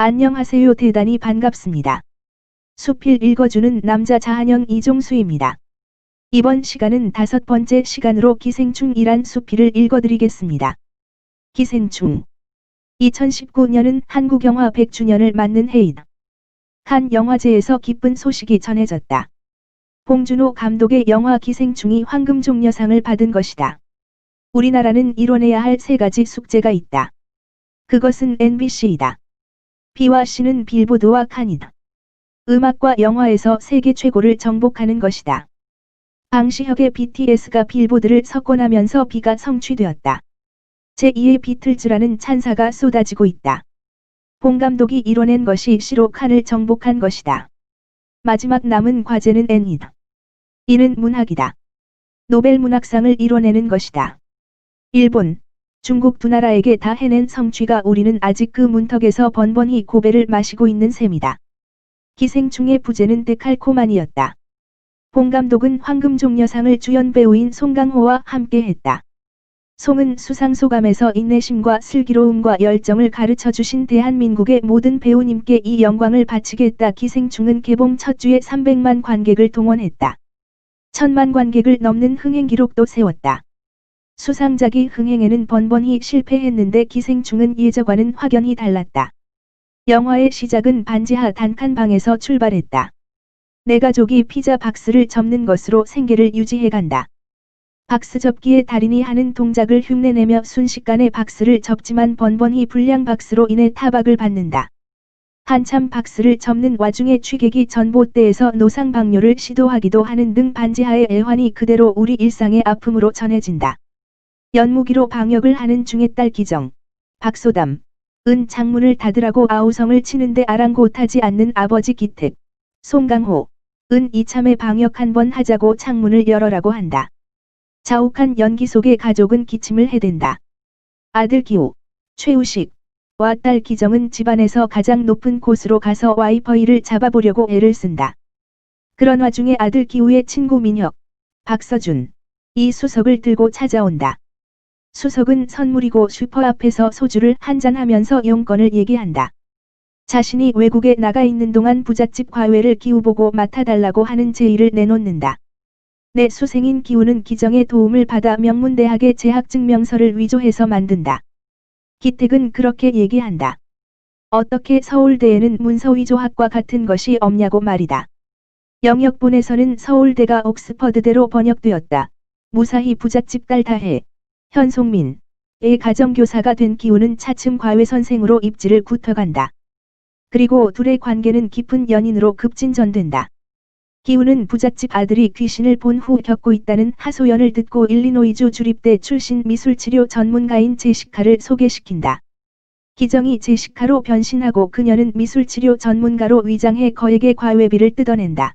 안녕하세요. 대단히 반갑습니다. 수필 읽어주는 남자 자한영 이종수입니다. 이번 시간은 5번째 시간으로 기생충이란 수필을 읽어드리겠습니다. 기생충. 2019년은 한국영화 100주년을 맞는 해이다. 칸 영화제에서 기쁜 소식이 전해졌다. 봉준호 감독의 영화 기생충이 황금종려상을 받은 것이다. 우리나라는 이뤄내야 할 3가지 숙제가 있다. 그것은 MBC이다. B와 C는 빌보드와 칸이다. 음악과 영화에서 세계 최고를 정복하는 것이다. 방시혁의 BTS가 빌보드를 석권하면서 B가 성취되었다. 제2의 비틀즈라는 찬사가 쏟아지고 있다. 봉 감독이 이뤄낸 것이 C로 칸을 정복한 것이다. 마지막 남은 과제는 N이다. 이는 문학이다. 노벨 문학상을 이뤄내는 것이다. 일본, 중국 두 나라에게 다 해낸 성취가 우리는 아직 그 문턱에서 번번이 고배를 마시고 있는 셈이다. 기생충의 부제는 데칼코마니였다. 봉 감독은 황금종려상을 주연 배우인 송강호와 함께 했다. 송은 수상소감에서 인내심과 슬기로움과 열정을 가르쳐주신 대한민국의 모든 배우님께 이 영광을 바치겠다. 기생충은 개봉 첫 주에 300만 관객을 동원했다. 1000만 관객을 넘는 흥행 기록도 세웠다. 수상작이 흥행에는 번번이 실패했는데 기생충은 예저와는 확연히 달랐다. 영화의 시작은 반지하 단칸방에서 출발했다. 내 가족이 피자 박스를 접는 것으로 생계를 유지해간다. 박스 접기의 달인이 하는 동작을 흉내내며 순식간에 박스를 접지만 번번이 불량 박스로 인해 타박을 받는다. 한참 박스를 접는 와중에 취객이 전봇대에서 노상방뇨를 시도하기도 하는 등 반지하의 애환이 그대로 우리 일상의 아픔으로 전해진다. 연무기로 방역을 하는 중에 딸 기정, 박소담, 은 창문을 닫으라고 아우성을 치는데 아랑곳하지 않는 아버지 기택, 송강호, 은 이참에 방역 한번 하자고 창문을 열어라고 한다. 자욱한 연기 속에 가족은 기침을 해댄다. 아들 기호, 최우식, 와 딸 기정은 집안에서 가장 높은 곳으로 가서 와이퍼이를 잡아보려고 애를 쓴다. 그런 와중에 아들 기우의 친구 민혁, 박서준, 이 수석을 들고 찾아온다. 수석은 선물이고 슈퍼 앞에서 소주를 한잔하면서 용건을 얘기한다. 자신이 외국에 나가 있는 동안 부잣집 과외를 기우보고 맡아달라고 하는 제의를 내놓는다. 내 수생인 기우는 기정의 도움을 받아 명문대학의 재학증명서를 위조해서 만든다. 기택은 그렇게 얘기한다. 어떻게 서울대에는 문서위조학과 같은 것이 없냐고 말이다. 영역본에서는 서울대가 옥스퍼드대로 번역되었다. 무사히 부잣집 딸 다해. 현송민의 가정교사가 된 기우는 차츰 과외선생으로 입지를 굳혀간다. 그리고 둘의 관계는 깊은 연인으로 급진전된다. 기우는 부잣집 아들이 귀신을 본 후 겪고 있다는 하소연을 듣고 일리노이주 주립대 출신 미술치료 전문가인 제시카를 소개시킨다. 기정이 제시카로 변신하고 그녀는 미술치료 전문가로 위장해 거액의 과외비를 뜯어낸다.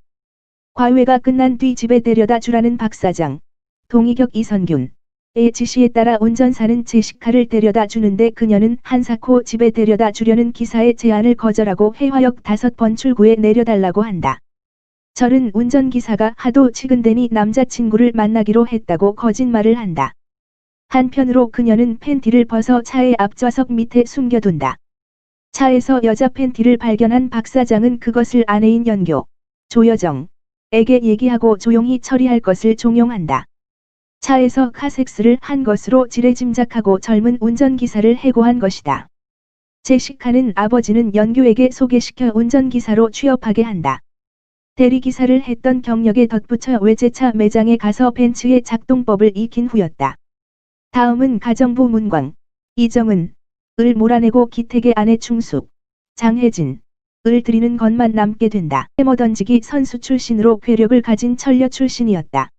과외가 끝난 뒤 집에 데려다 주라는 박사장, 동희격 이선균, 의 지시에 따라 운전사는 제시카를 데려다 주는데 그녀는 한사코 집에 데려다 주려는 기사의 제안을 거절하고 해화역 5번 출구에 내려달라고 한다. 절은 운전기사가 하도 치근대니 남자친구를 만나기로 했다고 거짓말을 한다. 한편으로 그녀는 팬티를 벗어 차의 앞좌석 밑에 숨겨둔다. 차에서 여자 팬티를 발견한 박사장은 그것을 아내인 연교, 조여정에게 얘기하고 조용히 처리할 것을 종용한다. 차에서 카섹스를 한 것으로 지레짐작하고 젊은 운전기사를 해고한 것이다. 제시카는 아버지는 연교에게 소개시켜 운전기사로 취업하게 한다. 대리기사를 했던 경력에 덧붙여 외제차 매장에 가서 벤츠의 작동법을 익힌 후였다. 다음은 가정부 문광, 이정은, 을 몰아내고 기택의 아내 충숙, 장혜진, 을 들이는 것만 남게 된다. 해머 던지기 선수 출신으로 괴력을 가진 천녀 출신이었다.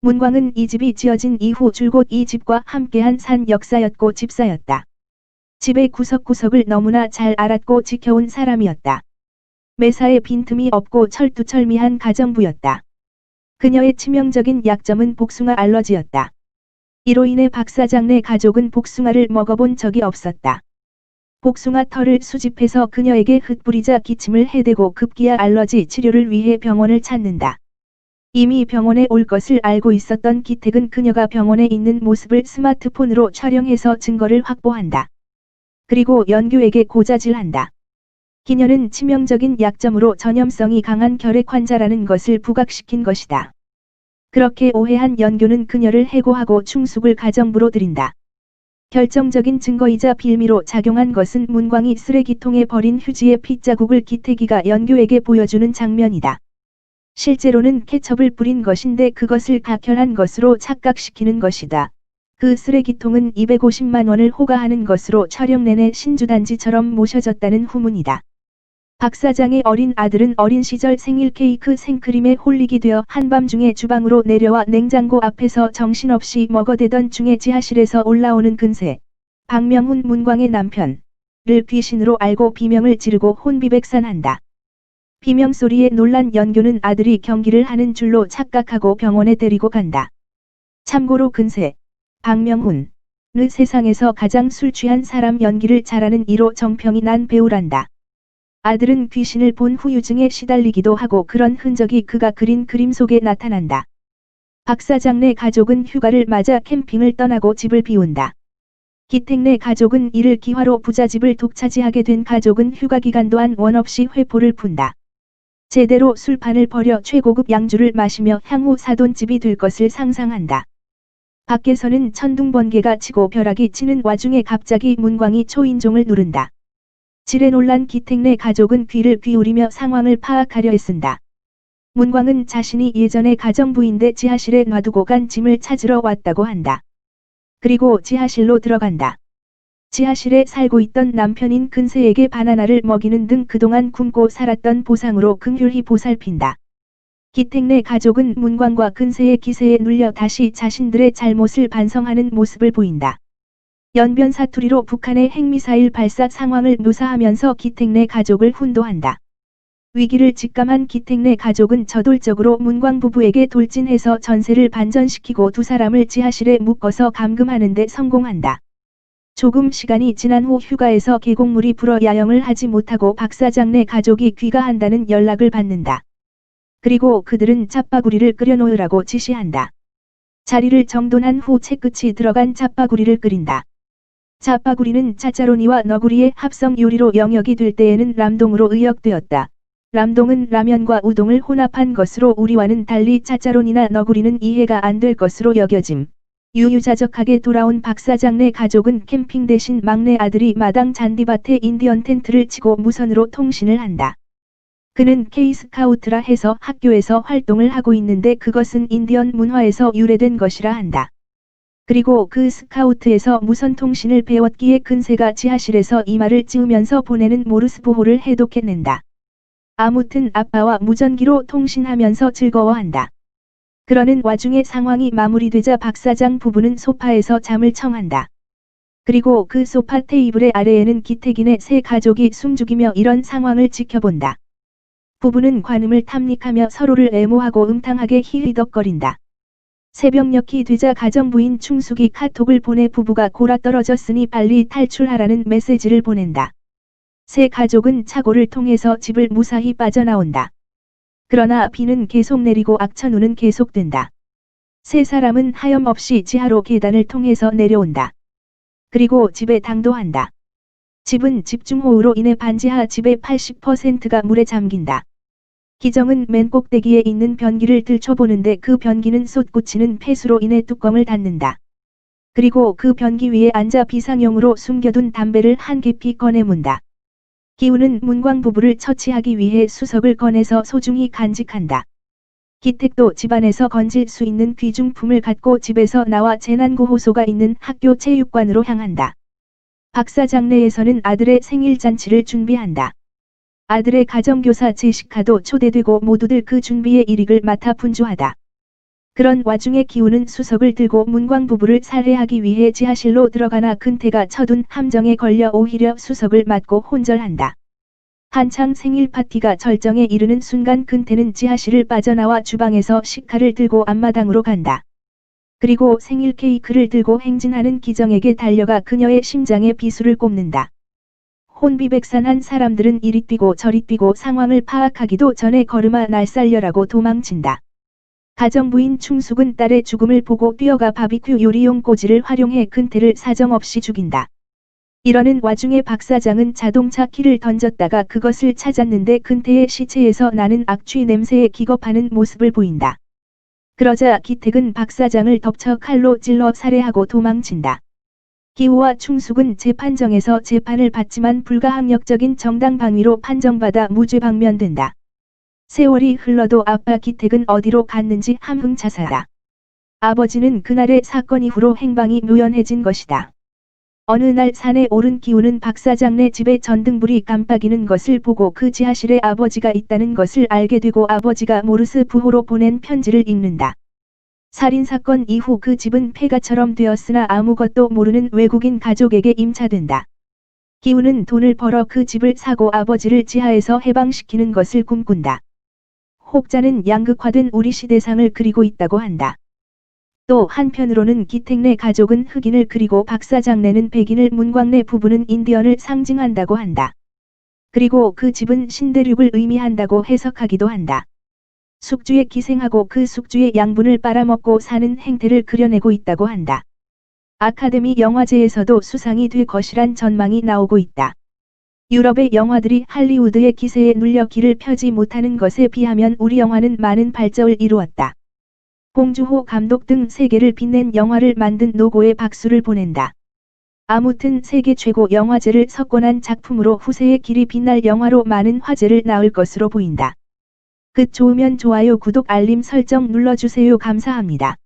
문광은 이 집이 지어진 이후 줄곧 이 집과 함께한 산 역사였고 집사였다. 집의 구석구석을 너무나 잘 알았고 지켜온 사람이었다. 매사에 빈틈이 없고 철두철미한 가정부였다. 그녀의 치명적인 약점은 복숭아 알러지였다. 이로 인해 박사장네 가족은 복숭아를 먹어본 적이 없었다. 복숭아 털을 수집해서 그녀에게 흩뿌리자 기침을 해대고 급기야 알러지 치료를 위해 병원을 찾는다. 이미 병원에 올 것을 알고 있었던 기택은 그녀가 병원에 있는 모습을 스마트폰으로 촬영해서 증거를 확보한다. 그리고 연규에게 고자질한다. 기녀는 치명적인 약점으로 전염성이 강한 결핵 환자라는 것을 부각시킨 것이다. 그렇게 오해한 연교는 그녀를 해고하고 충숙을 가정부로 들인다. 결정적인 증거이자 빌미로 작용한 것은 문광이 쓰레기통에 버린 휴지의 핏자국을 기태기가 연교에게 보여주는 장면이다. 실제로는 케첩을 뿌린 것인데 그것을 각혈한 것으로 착각시키는 것이다. 그 쓰레기통은 250만 원을 호가하는 것으로 촬영 내내 신주단지처럼 모셔졌다는 후문이다. 박 사장의 어린 아들은 어린 시절 생일 케이크 생크림에 홀리게 되어 한밤중에 주방으로 내려와 냉장고 앞에서 정신없이 먹어대던 중에 지하실에서 올라오는 근세, 박명훈 문광의 남편을 귀신으로 알고 비명을 지르고 혼비백산한다. 비명 소리에 놀란 연교는 아들이 경기를 하는 줄로 착각하고 병원에 데리고 간다. 참고로 근세, 박명훈은 세상에서 가장 술 취한 사람 연기를 잘하는 이로 정평이 난 배우란다. 아들은 귀신을 본 후유증에 시달리기도 하고 그런 흔적이 그가 그린 그림 속에 나타난다. 박 사장네 가족은 휴가를 맞아 캠핑을 떠나고 집을 비운다. 기택네 가족은 이를 기화로 부잣집을 독차지하게 된 가족은 휴가 기간 동안 원 없이 회포를 푼다. 제대로 술판을 벌여 최고급 양주를 마시며 향후 사돈집이 될 것을 상상한다. 밖에서는 천둥번개가 치고 벼락이 치는 와중에 갑자기 문광이 초인종을 누른다. 질에 놀란 기택네 가족은 귀를 기울이며 상황을 파악하려 애쓴다. 문광은 자신이 예전에 가정부인데 지하실에 놔두고 간 짐을 찾으러 왔다고 한다. 그리고 지하실로 들어간다. 지하실에 살고 있던 남편인 근세에게 바나나를 먹이는 등 그동안 굶고 살았던 보상으로 긍휼히 보살핀다. 기택네 가족은 문광과 근세의 기세에 눌려 다시 자신들의 잘못을 반성하는 모습을 보인다. 연변 사투리로 북한의 핵미사일 발사 상황을 묘사하면서 기택네 가족을 훈도한다. 위기를 직감한 기택네 가족은 저돌적으로 문광 부부에게 돌진해서 전세를 반전시키고 두 사람을 지하실에 묶어서 감금하는 데 성공한다. 조금 시간이 지난 후 휴가에서 계곡물이 불어 야영을 하지 못하고 박 사장네 가족이 귀가한다는 연락을 받는다. 그리고 그들은 짭바구리를 끓여놓으라고 지시한다. 자리를 정돈한 후 채끝이 들어간 짭바구리를 끓인다. 짭바구리는 짜짜로니와 너구리의 합성 요리로 영역이 될 때에는 람동으로 의역되었다. 람동은 라면과 우동을 혼합한 것으로 우리와는 달리 짜짜로니나 너구리는 이해가 안 될 것으로 여겨짐. 유유자적하게 돌아온 박 사장네 가족은 캠핑 대신 막내 아들이 마당 잔디밭에 인디언 텐트를 치고 무선으로 통신을 한다. 그는 K스카우트라 해서 학교에서 활동을 하고 있는데 그것은 인디언 문화에서 유래된 것이라 한다. 그리고 그 스카우트에서 무선 통신을 배웠기에 근세가 지하실에서 이마를 찌우면서 보내는 모르스 보호를 해독해낸다. 아무튼 아빠와 무전기로 통신하면서 즐거워한다. 그러는 와중에 상황이 마무리되자 박 사장 부부는 소파에서 잠을 청한다. 그리고 그 소파 테이블의 아래에는 기택인의 세 가족이 숨죽이며 이런 상황을 지켜본다. 부부는 관음을 탐닉하며 서로를 애모하고 음탕하게 히히덕거린다. 새벽녘이 되자 가정부인 충숙이 카톡을 보내 부부가 골아떨어졌으니 빨리 탈출하라는 메시지를 보낸다. 세 가족은 차고를 통해서 집을 무사히 빠져나온다. 그러나 비는 계속 내리고 악천후는 계속된다. 세 사람은 하염없이 지하로 계단을 통해서 내려온다. 그리고 집에 당도한다. 집은 집중호우로 인해 반지하 집의 80%가 물에 잠긴다. 기정은 맨 꼭대기에 있는 변기를 들춰보는데 그 변기는 솟구치는 폐수로 인해 뚜껑을 닫는다. 그리고 그 변기 위에 앉아 비상용으로 숨겨둔 담배를 한 개피 꺼내 문다. 기우는 문광 부부를 처치하기 위해 수석을 꺼내서 소중히 간직한다. 기택도 집안에서 건질 수 있는 귀중품을 갖고 집에서 나와 재난구호소가 있는 학교 체육관으로 향한다. 박 사장네에서는 아들의 생일잔치를 준비한다. 아들의 가정교사 제시카도 초대되고 모두들 그 준비에 일익을 맡아 분주하다. 그런 와중에 기우는 수석을 들고 문광 부부를 살해하기 위해 지하실로 들어가나 근태가 쳐둔 함정에 걸려 오히려 수석을 맞고 혼절한다. 한창 생일 파티가 절정에 이르는 순간 근태는 지하실을 빠져나와 주방에서 식칼을 들고 앞마당으로 간다. 그리고 생일 케이크를 들고 행진하는 기정에게 달려가 그녀의 심장에 비수를 꼽는다. 혼비백산한 사람들은 이리 뛰고 저리 뛰고 상황을 파악하기도 전에 걸음아 날 살려라고 도망친다. 가정부인 충숙은 딸의 죽음을 보고 뛰어가 바비큐 요리용 꼬지를 활용해 근태를 사정없이 죽인다. 이러는 와중에 박 사장은 자동차 키를 던졌다가 그것을 찾았는데 근태의 시체에서 나는 악취 냄새에 기겁하는 모습을 보인다. 그러자 기택은 박 사장을 덮쳐 칼로 찔러 살해하고 도망친다. 기우와 충숙은 재판정에서 재판을 받지만 불가항력적인 정당방위로 판정받아 무죄 방면된다. 세월이 흘러도 아빠 기택은 어디로 갔는지 함흥차사다. 아버지는 그날의 사건 이후로 행방이 묘연해진 것이다. 어느 날 산에 오른 기우는 박 사장네 집에 전등불이 깜빡이는 것을 보고 그 지하실에 아버지가 있다는 것을 알게 되고 아버지가 모르스 부호로 보낸 편지를 읽는다. 살인사건 이후 그 집은 폐가처럼 되었으나 아무것도 모르는 외국인 가족에게 임차된다. 기우는 돈을 벌어 그 집을 사고 아버지를 지하에서 해방시키는 것을 꿈꾼다. 혹자는 양극화된 우리 시대상을 그리고 있다고 한다. 또 한편으로는 기택네 가족은 흑인을 그리고 박 사장네는 백인을 문광네 부부는 인디언을 상징한다고 한다. 그리고 그 집은 신대륙을 의미한다고 해석하기도 한다. 숙주에 기생하고 그 숙주의 양분을 빨아먹고 사는 행태를 그려내고 있다고 한다. 아카데미 영화제에서도 수상이 될 것이란 전망이 나오고 있다. 유럽의 영화들이 할리우드의 기세에 눌려 길을 펴지 못하는 것에 비하면 우리 영화는 많은 발전을 이루었다. 봉주호 감독 등 세계를 빛낸 영화를 만든 노고에 박수를 보낸다. 아무튼 세계 최고 영화제를 석권한 작품으로 후세의 길이 빛날 영화로 많은 화제를 낳을 것으로 보인다. 좋으면 좋아요 구독 알림 설정 눌러주세요. 감사합니다.